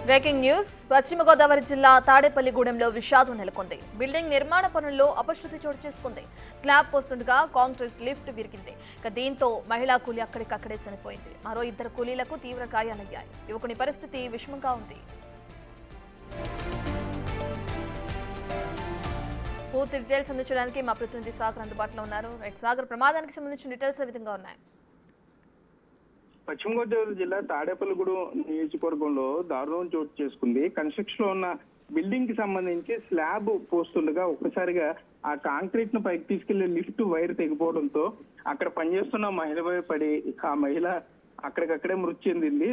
Breaking news. పశ్చిమ గోదావరి జిల్లా తాడేపల్లిగూడెంలో విషాదం నెలకొంది. బిల్డింగ్ నిర్మాణ పనుల్లో అపశృతి చోటు చేసుకుంది. స్లాబ్ పోస్తుండగా కాంక్రీట్ లిఫ్ట్ విరిగింది. దీంతో మహిళా కూలీ అక్కడికక్కడే చనిపోయింది. మరో ఇద్దరు కూలీలకు తీవ్ర గాయాలయ్యాయి. యువకుని పరిస్థితి విషమంగా ఉంది. పూర్తి డీటెయిల్స్ అందించడానికి మా ప్రతినిధి సాగర్ అందుబాటులో ఉన్నారు. సాగర్, ప్రమాదానికి సంబంధించిన డీటెయిల్స్ ఏ విధంగా ఉన్నాయి? పశ్చిమ గోదావరి జిల్లా తాడేపల్లిగూడెం నియోజకవర్గంలో దారుణం చోటు చేసుకుంది. కన్స్ట్రక్షన్ లో ఉన్న బిల్డింగ్ కి సంబంధించి స్లాబ్ పోస్తుండగా ఒక్కసారిగా ఆ కాంక్రీట్ ను పైకి తీసుకెళ్లే లిఫ్ట్ వైర్ తెగిపోవడంతో అక్కడ పనిచేస్తున్న మహిళపై పడి ఆ మహిళ అక్కడికక్కడే మృతి చెందింది.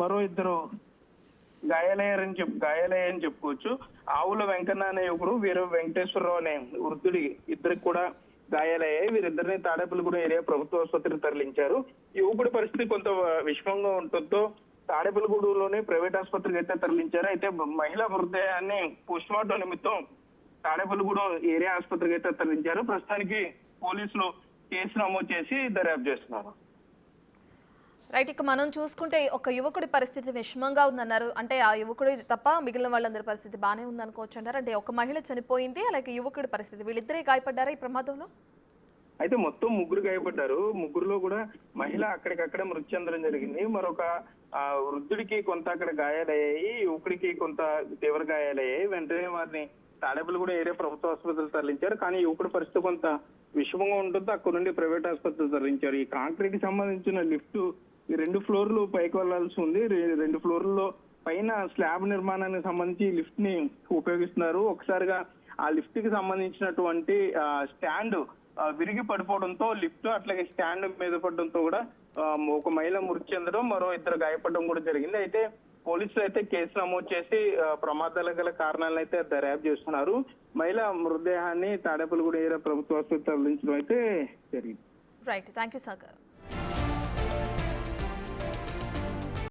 మరో ఇద్దరు గాయాలయ్యని చెప్పుకోవచ్చు. ఆవుల వెంకన్న అనే యువకుడు, వీర వెంకటేశ్వరరావు అనే వృద్ధుడి ఇద్దరికి కూడా గాయాలయ్యాయి. వీరిద్దరిని తాడేపల్లిగూడెం ఏరియా ప్రభుత్వ ఆసుపత్రికి తరలించారు. యువకుడి పరిస్థితి కొంత విషమంగా ఉండటంతో తాడేపల్లిగూడెంలోనే ప్రైవేట్ ఆసుపత్రికి అయితే తరలించారు. అయితే మహిళా మృతదేహాన్ని పోస్ట్ మార్టం నిమిత్తం తాడేపల్లిగూడెం ఏరియా ఆసుపత్రికి అయితే తరలించారు. ప్రస్తుతానికి పోలీసులు కేసు నమోదు చేసి దర్యాప్తు చేస్తున్నారు. రైట్, ఇక మనం చూసుకుంటే ఒక యువకుడి పరిస్థితి విషమంగా ఉందన్నారు. అంటే ఆ యువకుడి తప్ప మిగిలిన వాళ్ళందరి పరిస్థితి బాగానే ఉందనుకోవచ్చు అంటారు. అంటే ఒక మహిళ చనిపోయింది, అలాగే యువకుడి పరిస్థితి, వీళ్ళిద్దరే గాయపడ్డారా ఈ ప్రమాదంలో? అయితే మొత్తం ముగ్గురు గాయపడ్డారు. ముగ్గురులో కూడా మహిళ అక్కడికక్కడ మృతి చెందడం జరిగింది. మరొక వృద్ధుడికి కొంత అక్కడ గాయాలయ్యాయి, యువకుడికి కొంత తీవ్ర గాయాలయ్యాయి. వెంటనే వారిని తాడేపల్లిగూడెం ఏరియా ప్రభుత్వ ఆసుపత్రికి తరలించారు. కానీ యువకుడి పరిస్థితి కొంత విషమంగా ఉంటుందో అక్కడ నుండి ప్రైవేట్ ఆసుపత్రికి తరలించారు. ఈ కాంక్రీట్ కి సంబంధించిన లిఫ్ట్ ఈ 2 ఫ్లోర్లు పైకి వెళ్లాల్సి ఉంది. 2 ఫ్లోర్లలో పైన స్లాబ్ నిర్మాణానికి సంబంధించి లిఫ్ట్ ని ఉపయోగిస్తున్నారు. ఒకసారిగా ఆ లిఫ్ట్ కి సంబంధించినటువంటి స్టాండ్ విరిగి పడిపోవడంతో లిఫ్ట్ అట్లాగే స్టాండ్ మీద పడడంతో కూడా ఒక మహిళ మృతి చెందడం, మరో ఇద్దరు గాయపడడం కూడా జరిగింది. అయితే పోలీసులు అయితే కేసు నమోదు చేసి ప్రమాదాలకు గల కారణాలను అయితే దర్యాప్తు చేస్తున్నారు. మహిళ మృతదేహాన్ని తాడేపల్లిగూడెం ఏరియా ప్రభుత్వ ఆసుపత్రికి తరలించడం అయితే జరిగింది. Right, thank you Sagar.